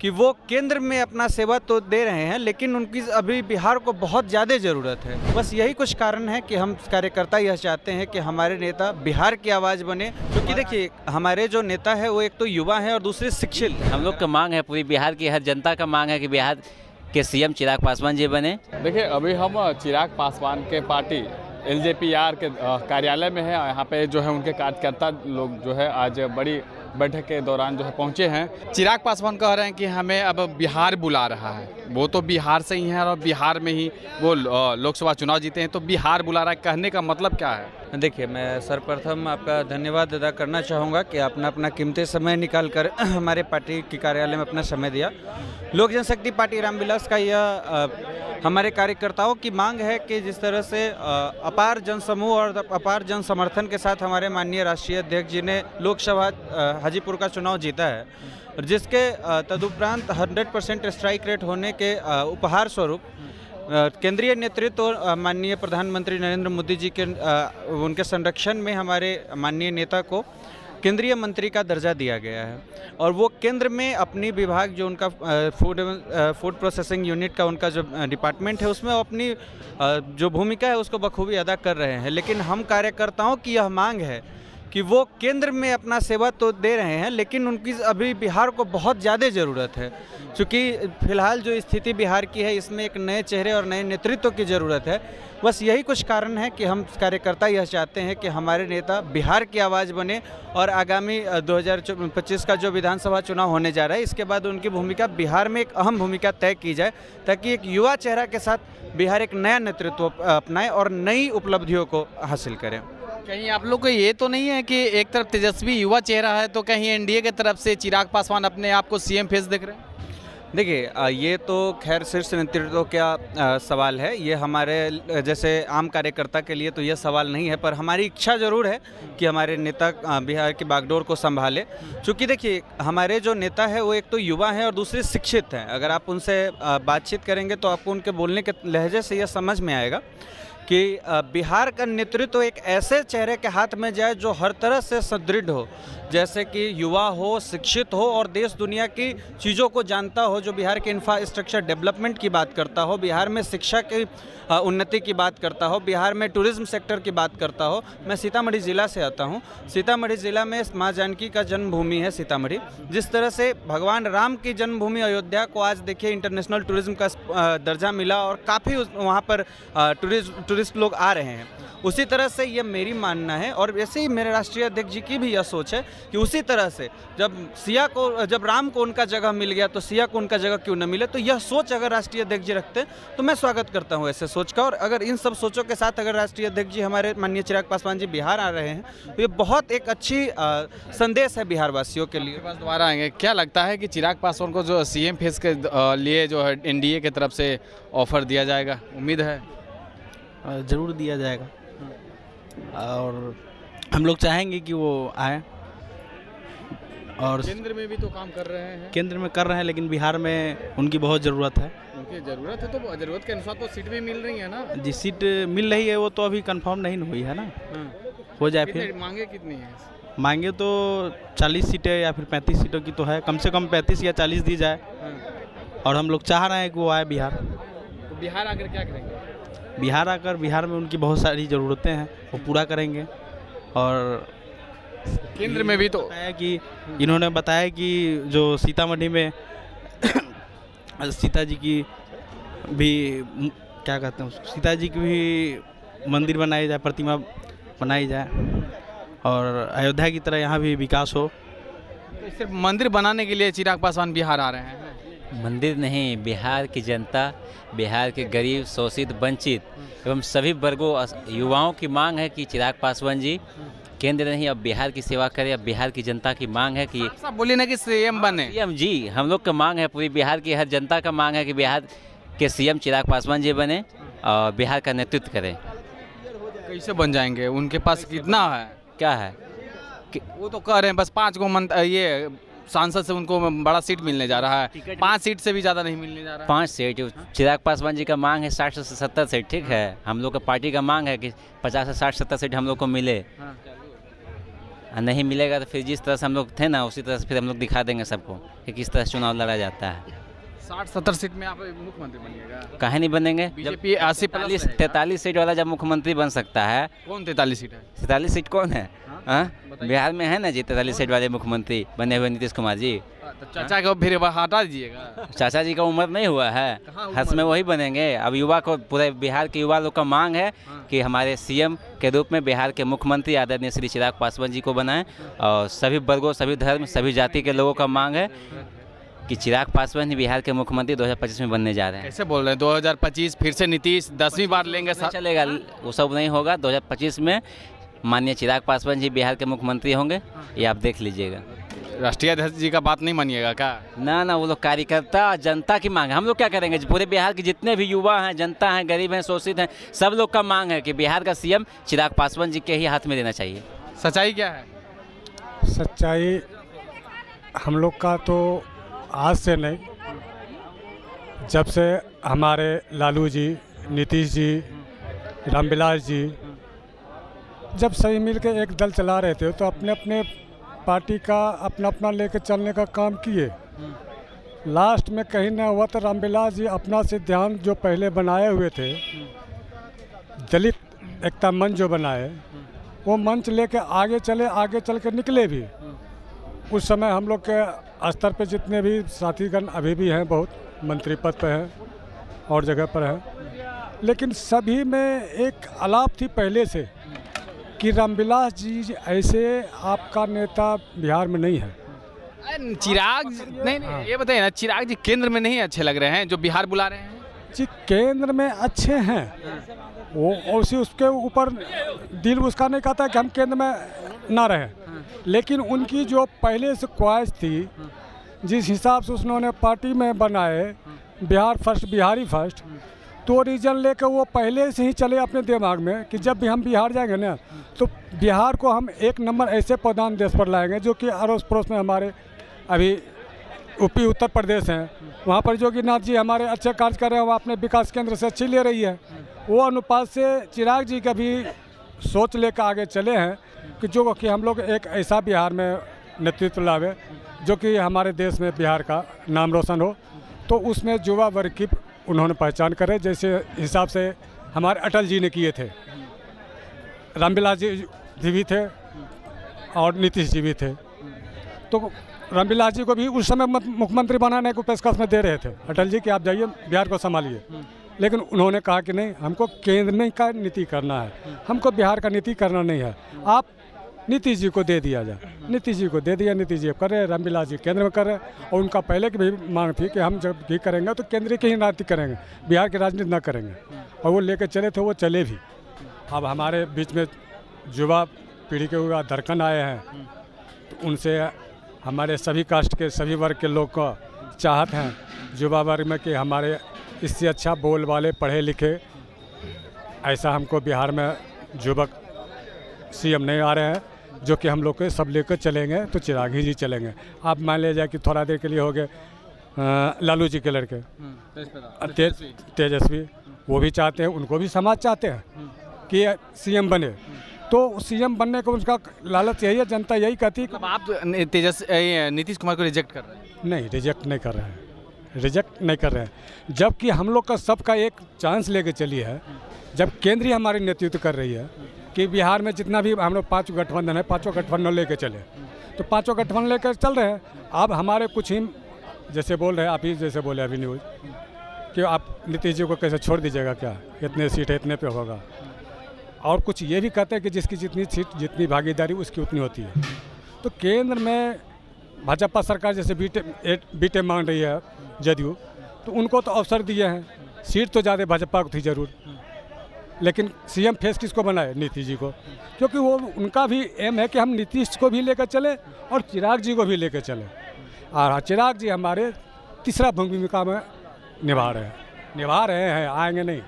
कि वो केंद्र में अपना सेवा तो दे रहे हैं, लेकिन उनकी अभी बिहार को बहुत ज़्यादा ज़रूरत है। बस यही कुछ कारण है कि हम कार्यकर्ता यह चाहते हैं कि हमारे नेता बिहार की आवाज़ बने, क्योंकि देखिए हमारे जो नेता है वो एक तो युवा है और दूसरे शिक्षित। हम लोग का मांग है, पूरी बिहार की हर जनता का मांग है कि बिहार के सीएम चिराग पासवान जी बने। देखिए अभी हम चिराग पासवान के पार्टी एलजेपीआर के कार्यालय में है। यहाँ पे जो है उनके कार्यकर्ता लोग जो है आज बड़ी बैठक के दौरान जो है पहुँचे हैं। चिराग पासवान कह रहे हैं कि हमें अब बिहार बुला रहा है, वो तो बिहार से ही है और बिहार में ही वो लोकसभा चुनाव जीते हैं, तो बिहार बुला रहा है, कहने का मतलब क्या है? देखिए, मैं सर्वप्रथम आपका धन्यवाद अदा करना चाहूँगा कि आपने अपना कीमती समय निकाल कर हमारे पार्टी के कार्यालय में अपना समय दिया। लोक जनशक्ति पार्टी रामविलास का यह हमारे कार्यकर्ताओं की मांग है कि जिस तरह से अपार जनसमूह और अपार जन समर्थन के साथ हमारे माननीय राष्ट्रीय अध्यक्ष जी ने लोकसभा हाजीपुर का चुनाव जीता है, और जिसके तदुपरांत 100% स्ट्राइक रेट होने के उपहार स्वरूप केंद्रीय नेतृत्व और माननीय प्रधानमंत्री नरेंद्र मोदी जी के उनके संरक्षण में हमारे माननीय नेता को केंद्रीय मंत्री का दर्जा दिया गया है, और वो केंद्र में अपनी विभाग जो उनका फूड प्रोसेसिंग यूनिट का उनका जो डिपार्टमेंट है उसमें अपनी जो भूमिका है उसको बखूबी अदा कर रहे हैं। लेकिन हम कार्यकर्ताओं की यह मांग है कि वो केंद्र में अपना सेवा तो दे रहे हैं, लेकिन उनकी अभी बिहार को बहुत ज़्यादा ज़रूरत है। क्योंकि फिलहाल जो स्थिति बिहार की है इसमें एक नए चेहरे और नए नेतृत्व की ज़रूरत है। बस यही कुछ कारण है कि हम कार्यकर्ता यह चाहते हैं कि हमारे नेता बिहार की आवाज़ बने, और आगामी 2025 का जो विधानसभा चुनाव होने जा रहा है इसके बाद उनकी भूमिका बिहार में एक अहम भूमिका तय की जाए, ताकि एक युवा चेहरा के साथ बिहार एक नया नेतृत्व अपनाए और नई उपलब्धियों को हासिल करें। कहीं आप लोग को ये तो नहीं है कि एक तरफ तेजस्वी युवा चेहरा है तो कहीं एनडीए की तरफ से चिराग पासवान अपने आप को सीएम फेस देख रहे हैं? देखिए, ये तो खैर शीर्ष नेतृत्व का सवाल है, ये हमारे जैसे आम कार्यकर्ता के लिए तो यह सवाल नहीं है, पर हमारी इच्छा ज़रूर है कि हमारे नेता बिहार की बागडोर को संभाले। क्योंकि देखिए हमारे जो नेता है वो एक तो युवा हैं और दूसरे शिक्षित हैं। अगर आप उनसे बातचीत करेंगे तो आपको उनके बोलने के लहजे से यह समझ में आएगा कि बिहार का नेतृत्व एक ऐसे चेहरे के हाथ में जाए जो हर तरह से सुदृढ़ हो, जैसे कि युवा हो, शिक्षित हो और देश दुनिया की चीज़ों को जानता हो, जो बिहार के इंफ्रास्ट्रक्चर डेवलपमेंट की बात करता हो, बिहार में शिक्षा की उन्नति की बात करता हो, बिहार में टूरिज्म सेक्टर की बात करता हो। मैं सीतामढ़ी ज़िला से आता हूँ। सीतामढ़ी ज़िला में माँ जानकी का जन्मभूमि है सीतामढ़ी। जिस तरह से भगवान राम की जन्मभूमि अयोध्या को आज देखिए इंटरनेशनल टूरिज्म का दर्जा मिला और काफ़ी वहाँ पर टूरिस्ट लोग आ रहे हैं, उसी तरह से ये मेरी मानना है। और वैसे ही मेरे राष्ट्रीय अध्यक्ष जी की भी यह सोच है कि उसी तरह से जब राम को उनका जगह मिल गया तो सिया को उनका जगह क्यों न मिले। तो यह सोच अगर राष्ट्रीय अध्यक्ष जी रखते हैं तो मैं स्वागत करता हूं ऐसे सोच का। और अगर इन सब सोचों के साथ अगर राष्ट्रीय अध्यक्ष जी हमारे माननीय चिराग पासवान जी बिहार आ रहे हैं तो ये बहुत एक अच्छी संदेश है बिहार वासियों के लिए। बस दोबारा आएंगे, क्या लगता है कि चिराग पासवान को जो सीएम फेस के लिए जो है एनडीए की तरफ से ऑफर दिया जाएगा? उम्मीद है ज़रूर दिया जाएगा, और हम लोग चाहेंगे कि वो आए। और केंद्र में भी तो काम कर रहे हैं। केंद्र में कर रहे हैं, लेकिन बिहार में उनकी बहुत ज़रूरत है। उनकी ज़रूरत है तो ज़रूरत के अनुसार तो सीट भी मिल रही है ना। जी, सीट मिल रही है, वो तो अभी कंफर्म नहीं हुई है ना। हो जाए फिर। मांगे कितनी है? मांगे तो 40 सीटें या फिर 35 सीटों की तो है, कम से कम 35 या 40 दी जाए। और हम लोग चाह रहे हैं कि वो आए बिहार। तो बिहार आकर क्या करेंगे? बिहार आकर बिहार में उनकी बहुत सारी ज़रूरतें हैं, वो पूरा करेंगे। और केंद्र में भी तो बताया कि इन्होंने बताया कि जो सीतामढ़ी में सीता जी की भी क्या कहते हैं उसको, सीता जी की भी मंदिर बनाई जाए, प्रतिमा बनाई जाए, और अयोध्या की तरह यहाँ भी विकास हो। तो सिर्फ मंदिर बनाने के लिए चिराग पासवान बिहार आ रहे हैं? मंदिर नहीं, बिहार की जनता, बिहार के गरीब, शोषित, वंचित एवं सभी वर्गों युवाओं की मांग है कि चिराग पासवान जी केंद्र नहीं अब बिहार की सेवा करें। अब बिहार की जनता की मांग है कि सब बोले ना कि सीएम बने। सीएम जी, हम लोग का मांग है, पूरी बिहार की हर जनता का मांग है कि बिहार के सीएम चिराग पासवान जी बने और बिहार का नेतृत्व करें। कैसे बन जाएंगे? उनके पास कितना है? क्या है कि वो तो कह रहे हैं बस 5 को ये सांसद से उनको बड़ा सीट मिलने जा रहा है, 5 सीट से भी ज़्यादा नहीं मिलने जा रहा है। 5 सीट चिराग पासवान जी का मांग है 60 से 70 सीट। ठीक है, हम लोग का पार्टी का मांग है कि 50 से 60-70 सीट हम लोग को मिले। नहीं मिलेगा तो फिर जिस तरह से हम लोग थे ना उसी तरह से फिर हम लोग दिखा देंगे सबको कि किस तरह से चुनाव लड़ा जाता है। 60-70 सीट में आप मुख्यमंत्री बनिएगा? काहे नहीं बनेंगे? बीजेपी 43 सीट वाला जब मुख्यमंत्री बन सकता है। कौन 43 सीट है? 43 सीट कौन है? हाँ, बिहार में है ना जी 43 सीट वाले मुख्यमंत्री बने हुए नीतीश कुमार जी। तो चाचा को फिर हटा दीजिएगा? चाचा जी का उम्र नहीं हुआ है, हर्ष में वही बनेंगे। अब युवा को, पूरे बिहार के युवा लोग का मांग है कि हमारे सीएम के रूप में बिहार के मुख्यमंत्री आदरणीय श्री चिराग पासवान जी को बनाएं। और सभी वर्गों, सभी धर्म, सभी जाति के लोगों का मांग है कि चिराग पासवान ही बिहार के मुख्यमंत्री 2025 में बनने जा रहे हैं। कैसे बोल रहे हैं 2025 फिर से नीतीश 10वीं बार लेंगे? चलेगा, वो सब नहीं होगा। 2025 में माननीय चिराग पासवान जी बिहार के मुख्यमंत्री होंगे, ये आप देख लीजिएगा। राष्ट्रीय अध्यक्ष जी का बात नहीं मानिएगा क्या? ना, वो लोग कार्यकर्ता, जनता की मांग है। हम लोग क्या करेंगे? पूरे बिहार के जितने भी युवा हैं, जनता हैं, गरीब हैं, शोषित हैं, सब लोग का मांग है कि बिहार का सीएम चिराग पासवान जी के ही हाथ में देना चाहिए। सच्चाई क्या है? सच्चाई हम लोग का तो आज से नहीं, जब से हमारे लालू जी, नीतीश जी, रामविलास जी जब सभी मिलकर एक दल चला रहे थे तो अपने अपने पार्टी का अपना अपना लेकर चलने का काम किए। लास्ट में कहीं ना हुआ तो रामविलास जी अपना सिद्धांत जो पहले बनाए हुए थे, दलित एकता मंच जो बनाए, वो मंच लेके आगे चले, आगे चल के निकले भी। उस समय हम लोग के स्तर पे जितने भी साथीगण अभी भी हैं, बहुत मंत्री पद पे हैं और जगह पर हैं, लेकिन सभी में एक अलाप थी पहले से कि रामविलास जी ऐसे आपका नेता बिहार में नहीं है। चिराग नहीं, ये बताइए ना, चिराग जी केंद्र में नहीं अच्छे लग रहे हैं जो बिहार बुला रहे हैं? जी केंद्र में अच्छे हैं, वो उसके ऊपर दिल उसका नहीं कहता कि हम केंद्र में ना रहें, लेकिन उनकी जो पहले से ख्वाहिश थी, जिस हिसाब से उन्होंने पार्टी में बनाए बिहार फर्स्ट, बिहारी फर्स्ट, तो रीजन लेकर वो पहले से ही चले अपने दिमाग में कि जब भी हम बिहार जाएंगे ना तो बिहार को हम एक नंबर ऐसे प्रधान देश पर लाएंगे जो कि अड़ोस पड़ोस में हमारे अभी यूपी उत्तर प्रदेश हैं, वहाँ पर योगीनाथ जी हमारे अच्छे कार्य कर रहे हैं, वहाँ अपने विकास केंद्र से अच्छी ले रही है। वो अनुपात से चिराग जी का भी सोच लेकर आगे चले हैं कि जो कि हम लोग एक ऐसा बिहार में नेतृत्व लावे जो कि हमारे देश में बिहार का नाम रोशन हो। तो उसमें युवा वर्ग की उन्होंने पहचान करे, जैसे हिसाब से हमारे अटल जी ने किए थे, रामविलास जी भी थे और नीतीश जी भी थे। तो रामविलास जी को भी उस समय मुख्यमंत्री बनाने को पेशकश में दे रहे थे अटल जी कि आप जाइए बिहार को संभालिए, लेकिन उन्होंने कहा कि नहीं, हमको केंद्र में का नीति करना है, हमको बिहार का नीति करना नहीं है, आप नीतीश जी को दे दिया जाए। नीतीश जी को दे दिया, नीतीश जी कर रहे, रामविलास जी केंद्र में कर रहे, और उनका पहले की भी मांग थी कि हम जब भी करेंगे तो केंद्र की ही राजनीति करेंगे, बिहार की राजनीति ना करेंगे, और वो लेकर चले थे, वो चले भी। अब हमारे बीच में युवा पीढ़ी के हुआ धड़कन आए हैं, तो उनसे हमारे सभी कास्ट के, सभी वर्ग के लोग को चाहत हैं युवा वर्ग में कि हमारे इससे अच्छा बोल वाले, पढ़े लिखे, ऐसा हमको बिहार में युवक सीएम नहीं आ रहे हैं जो कि हम लोग के सब लेकर चलेंगे, तो चिराग ही जी चलेंगे। आप मान लीजिए कि थोड़ा देर के लिए हो गए लालू जी के लड़के तेजस्वी, वो भी चाहते हैं, उनको भी समाज चाहते हैं कि सीएम बने, तो सीएम बनने को उसका लालच यही है, जनता यही कहती है। आप नीतीश कुमार को रिजेक्ट कर रहे हैं? नहीं, रिजेक्ट नहीं कर रहे हैं, रिजेक्ट नहीं कर रहे हैं, जबकि हम लोग का सबका एक चांस लेके चलिए है। जब केंद्रीय हमारी नेतृत्व कर रही है कि बिहार में जितना भी हम लोग 5 गठबंधन है, 5 गठबंधन लेके चले, तो 5 गठबंधन लेकर चल रहे हैं। अब हमारे कुछ ही जैसे बोल रहे हैं, आप ही जैसे बोले अभी न्यूज़ कि आप नीतीश जी को कैसे छोड़ दीजिएगा, क्या इतने सीट है, इतने पे होगा, और कुछ ये भी कहते हैं कि जिसकी जितनी सीट, जितनी भागीदारी उसकी उतनी होती है। तो केंद्र में भाजपा सरकार जैसे बीटे मांग रही है जदयू, तो उनको तो अवसर दिए हैं, सीट तो ज़्यादा भाजपा को थी जरूर, लेकिन सीएम फेस किसको बनाए? नीतीश जी को, क्योंकि वो उनका भी एम है कि हम नीतीश को भी लेकर चले और चिराग जी को भी लेकर चले। और चिराग जी हमारे तीसरा भूमिका में निभा रहे हैं, आएंगे नहीं।